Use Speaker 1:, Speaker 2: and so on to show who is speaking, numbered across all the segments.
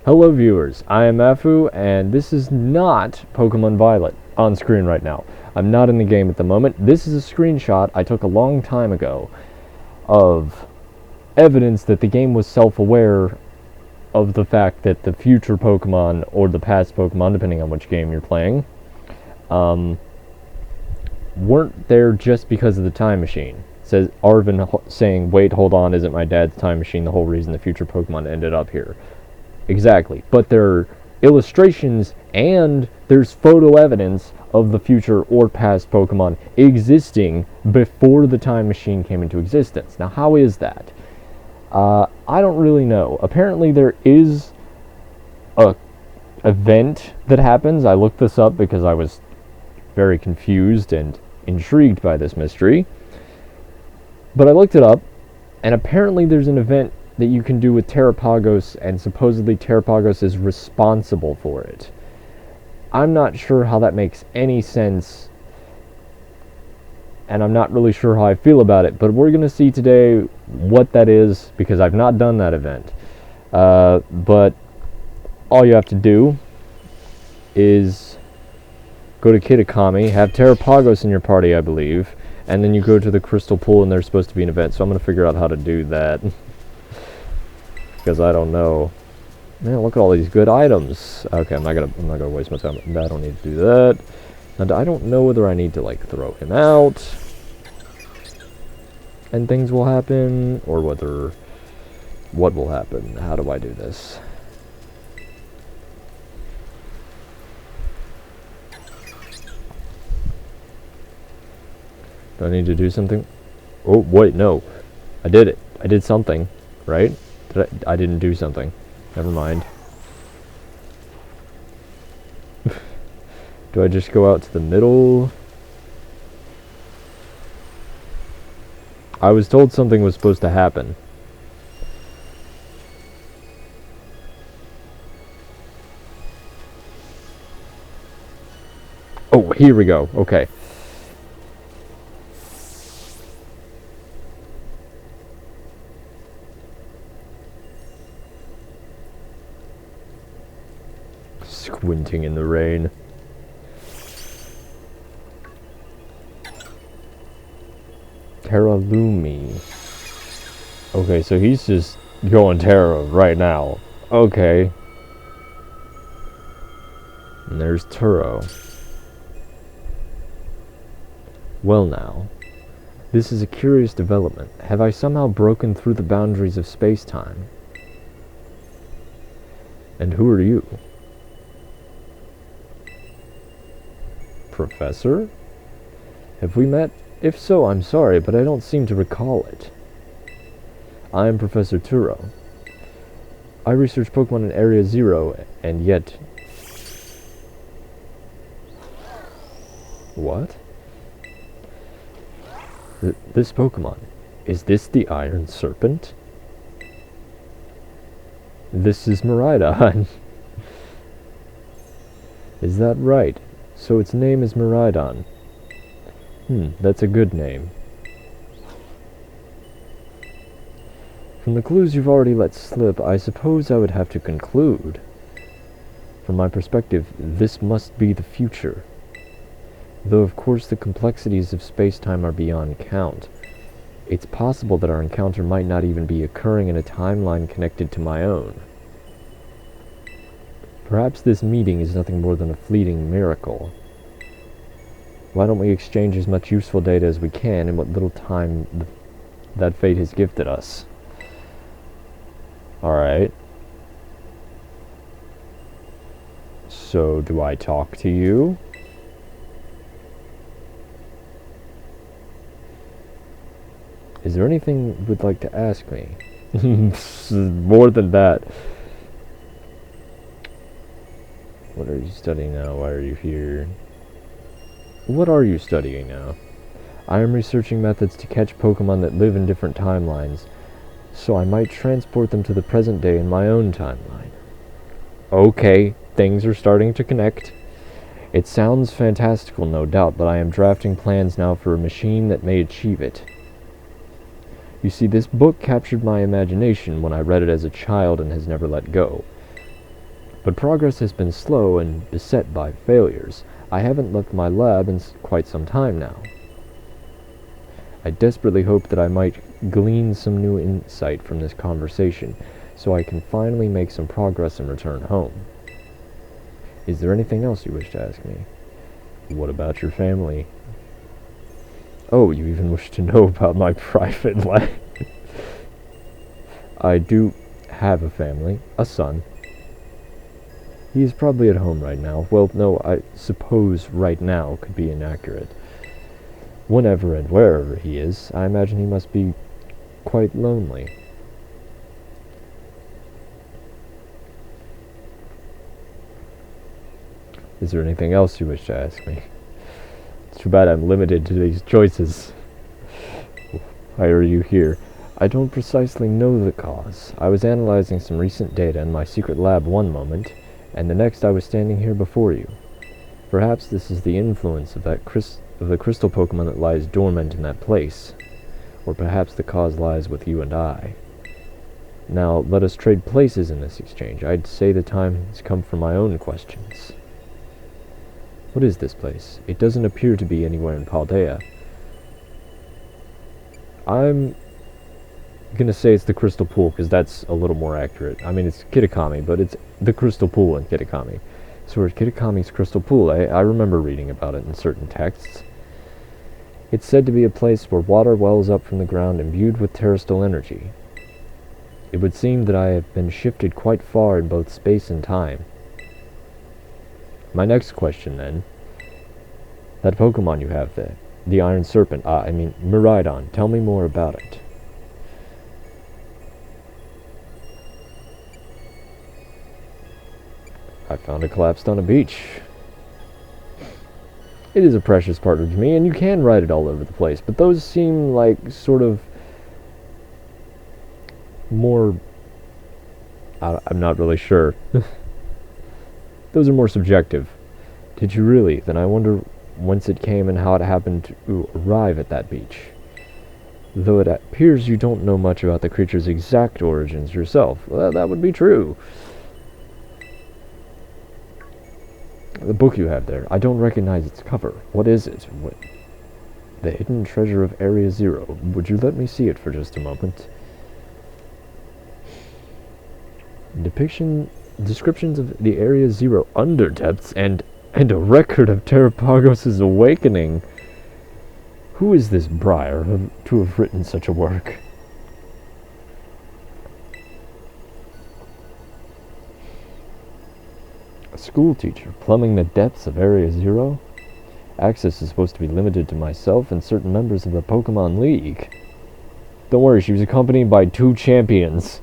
Speaker 1: Hello viewers, I am Afu, and this is not Pokemon Violet on screen right now. I'm not in the game at the moment. This is a screenshot I took a long time ago of evidence that the game was self-aware of the fact that the future Pokemon, or the past Pokemon, depending on which game you're playing, weren't there just because of the time machine. It says Arvin saying, "Wait, hold on, isn't my dad's time machine the whole reason the future Pokemon ended up here?" Exactly, but there are illustrations and there's photo evidence of the future or past Pokemon existing before the time machine came into existence. Now, how is that? I don't really know. Apparently there is a event that happens. I looked this up because I was very confused and intrigued by this mystery. But I looked it up, and apparently there's an event that you can do with Terapagos, and supposedly Terapagos is responsible for it. I'm not sure how that makes any sense, and I'm not really sure how I feel about it, but we're going to see today what that is, because I've not done that event. But all you have to do is go to Kitakami, have Terapagos in your party, I believe, and then you go to the Crystal Pool, and there's supposed to be an event, so I'm going to figure out how to do that. Because I don't know. Man, look at all these good items. Okay, I'm not gonna waste my time. I don't need to do that. And I don't know whether I need to like throw him out and things will happen, or whether what will happen. How do I do this? Do I need to do something? Oh wait, no. I did it. I did something, right? I didn't do something. Never mind. Do I just go out to the middle? I was told something was supposed to happen. Oh, here we go. Okay. Squinting in the rain. Terralumi. Okay, so he's just going Terra right now. Okay. And there's Turo. Well now, this is a curious development. Have I somehow broken through the boundaries of space-time? And who are you? Professor? Have we met? If so, I'm sorry, but I don't seem to recall it. I am Professor Turo. I research Pokemon in Area Zero, and yet... What? This Pokemon. Is this the Iron Serpent? This is Miraidon. Is that right? So its name is Miraidon. That's a good name. From the clues you've already let slip, I suppose I would have to conclude. From my perspective, this must be the future. Though of course the complexities of space-time are beyond count. It's possible that our encounter might not even be occurring in a timeline connected to my own. Perhaps this meeting is nothing more than a fleeting miracle. Why don't we exchange as much useful data as we can in what little time that fate has gifted us? Alright. So, do I talk to you? Is there anything you would like to ask me? More than that. What are you studying now? Why are you here? What are you studying now? I am researching methods to catch Pokemon that live in different timelines, so I might transport them to the present day in my own timeline. Okay, things are starting to connect. It sounds fantastical, no doubt, but I am drafting plans now for a machine that may achieve it. You see, this book captured my imagination when I read it as a child and has never let go. But progress has been slow and beset by failures. I haven't left my lab in quite some time now. I desperately hope that I might glean some new insight from this conversation, so I can finally make some progress and return home. Is there anything else you wish to ask me? What about your family? Oh, you even wish to know about my private life? I do have a family, a son. He is probably at home right now. Well, no, I suppose right now could be inaccurate. Whenever and wherever he is, I imagine he must be quite lonely. Is there anything else you wish to ask me? It's too bad I'm limited to these choices. Why are you here? I don't precisely know the cause. I was analyzing some recent data in my secret lab one moment, and the next I was standing here before you. Perhaps this is the influence of the crystal Pokemon that lies dormant in that place. Or perhaps the cause lies with you and I. Now, let us trade places in this exchange. I'd say the time has come for my own questions. What is this place? It doesn't appear to be anywhere in Paldea. I'm gonna say it's the Crystal Pool, because that's a little more accurate. I mean, it's Kitakami, but it's the Crystal Pool in Kitakami. So we're at Kitakami's Crystal Pool. I remember reading about it in certain texts. It's said to be a place where water wells up from the ground imbued with terrestrial energy. It would seem that I have been shifted quite far in both space and time. My next question, then. That Pokemon you have there, the Iron Serpent, Miraidon, tell me more about it. I found it collapsed on a beach. It is a precious partner to me, and you can ride it all over the place, but those seem like sort of more... I'm not really sure. Those are more subjective. Did you really? Then I wonder whence it came and how it happened to arrive at that beach. Though it appears you don't know much about the creature's exact origins yourself. Well, that would be true. The book you have there, I don't recognize its cover. What is it? The Hidden Treasure of Area Zero. Would you let me see it for just a moment? Descriptions of the Area Zero underdepths and a record of Terapagos' awakening. Who is this Briar to have written such a work? A school teacher plumbing the depths of Area Zero? Access is supposed to be limited to myself and certain members of the Pokemon League. Don't worry, she was accompanied by 2 champions.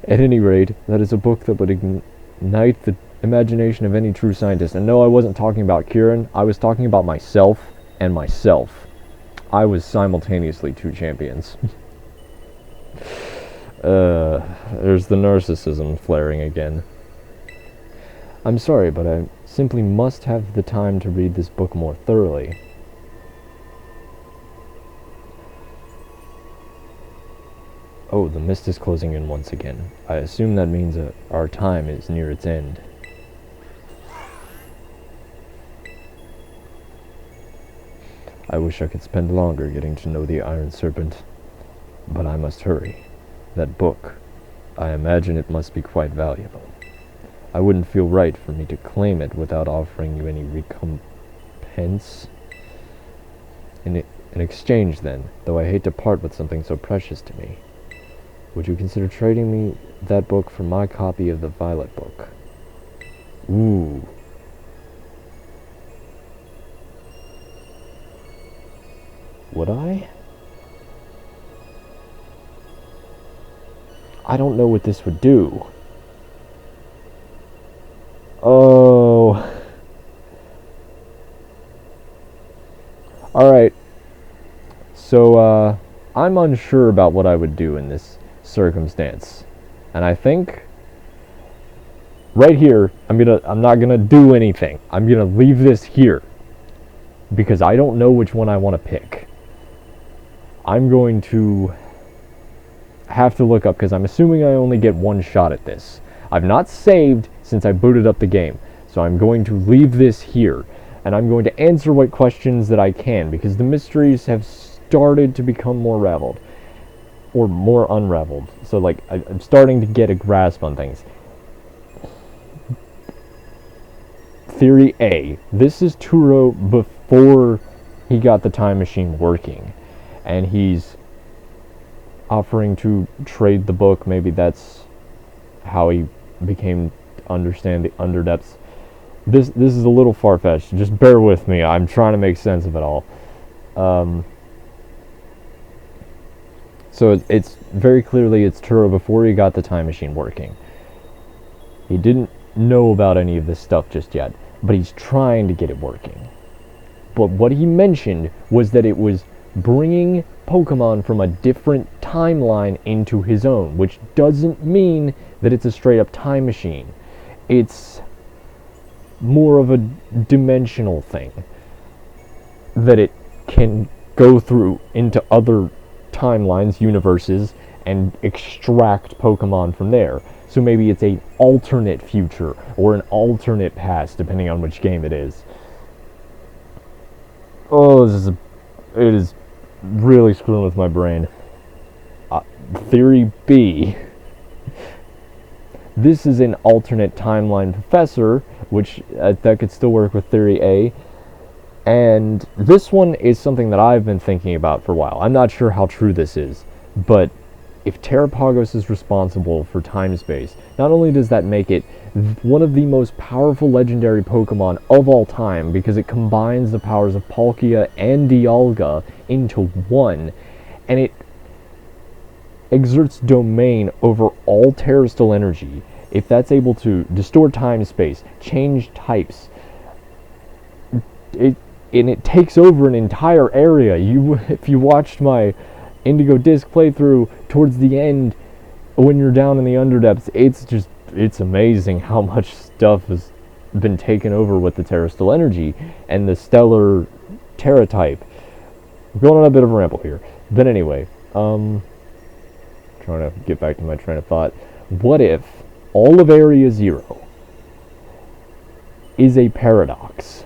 Speaker 1: At any rate, that is a book that would ignite the imagination of any true scientist. And no, I wasn't talking about Kieran. I was talking about myself and myself. I was simultaneously 2 champions. There's the narcissism flaring again. I'm sorry, but I simply must have the time to read this book more thoroughly. Oh, the mist is closing in once again. I assume that means that our time is near its end. I wish I could spend longer getting to know the Iron Serpent, but I must hurry. That book, I imagine it must be quite valuable. I wouldn't feel right for me to claim it without offering you any recompense. In exchange, then, though I hate to part with something so precious to me, would you consider trading me that book for my copy of the Violet book? Ooh. Would I? I don't know what this would do. Oh. Alright. So, I'm unsure about what I would do in this circumstance. And I think right here, I'm not gonna do anything. I'm gonna leave this here because I don't know which one I want to pick. I'm going to have to look up, because I'm assuming I only get one shot at this. I've not saved since I booted up the game, so I'm going to leave this here, and I'm going to answer what questions that I can, because the mysteries have started to become more raveled, or more unraveled. So, like, I'm starting to get a grasp on things. Theory A. This is Turo before he got the time machine working, and he's offering to trade the book. Maybe that's how he became to understand the underdepths. This is a little far-fetched. Just bear with me. I'm trying to make sense of it all. So it's very clearly it's Turo before he got the time machine working. He didn't know about any of this stuff just yet, but he's trying to get it working. But what he mentioned was that it was bringing Pokemon from a different timeline into his own, which doesn't mean that it's a straight-up time machine. It's more of a dimensional thing, that it can go through into other timelines, universes, and extract Pokemon from there. So maybe it's an alternate future or an alternate past, depending on which game it is. Oh, it is really screwing with my brain. Theory B. This is an alternate timeline professor, which that could still work with Theory A. And this one is something that I've been thinking about for a while. I'm not sure how true this is, but if Terapagos is responsible for time-space, not only does that make it one of the most powerful legendary Pokemon of all time, because it combines the powers of Palkia and Dialga into one, and it exerts domain over all terrestrial energy. If that's able to distort time-space, change types, it takes over an entire area. If you watched my Indigo Disc playthrough towards the end, when you're down in the underdepths, it's amazing how much stuff has been taken over with the terrestrial energy and the stellar Terra type. I'm going on a bit of a ramble here, but anyway, trying to get back to my train of thought. What if all of Area Zero is a paradox?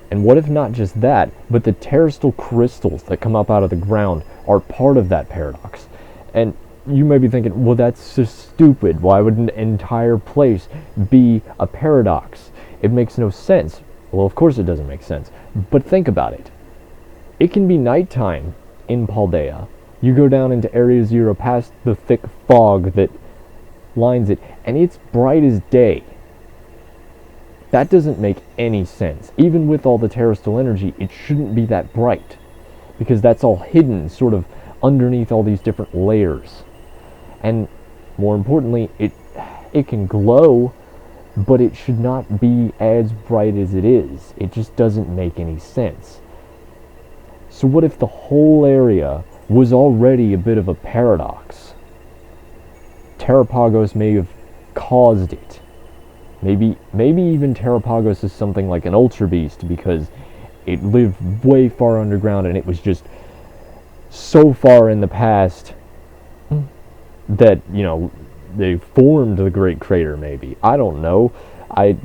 Speaker 1: And what if not just that, but the terrestrial crystals that come up out of the ground are part of that paradox? And you may be thinking, well, that's just stupid. Why would an entire place be a paradox? It makes no sense. Well, of course it doesn't make sense. But think about it. It can be nighttime in Paldea. You go down into Area Zero past the thick fog that lines it, and it's bright as day. That doesn't make any sense. Even with all the terrestrial energy, it shouldn't be that bright, because that's all hidden sort of underneath all these different layers. And more importantly, it can glow, but it should not be as bright as it is. It just doesn't make any sense. So what if the whole area was already a bit of a paradox? Terapagos may have caused it. Maybe even Terapagos is something like an Ultra Beast, because it lived way far underground and it was just so far in the past that, you know, they formed the Great Crater, maybe. I don't know. I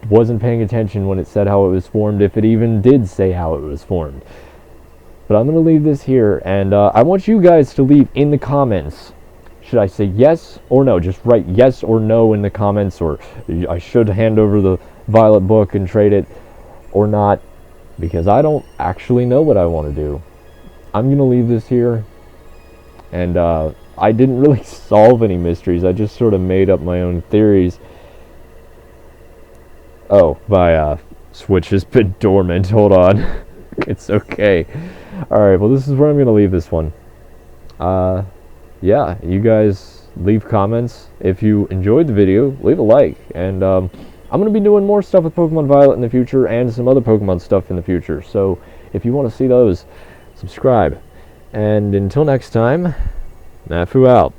Speaker 1: wasn't paying attention when it said how it was formed, if it even did say how it was formed. But I'm going to leave this here, and I want you guys to leave in the comments. Should I say yes or no? Just write yes or no in the comments, or I should hand over the Violet book and trade it, or not, because I don't actually know what I want to do. I'm going to leave this here, and I didn't really solve any mysteries. I just sort of made up my own theories. Oh, my Switch has been dormant. Hold on. It's okay. Alright, well, this is where I'm going to leave this one. Yeah, you guys leave comments. If you enjoyed the video, leave a like. And I'm going to be doing more stuff with Pokemon Violet in the future and some other Pokemon stuff in the future. So if you want to see those, subscribe. And until next time, Nafu out.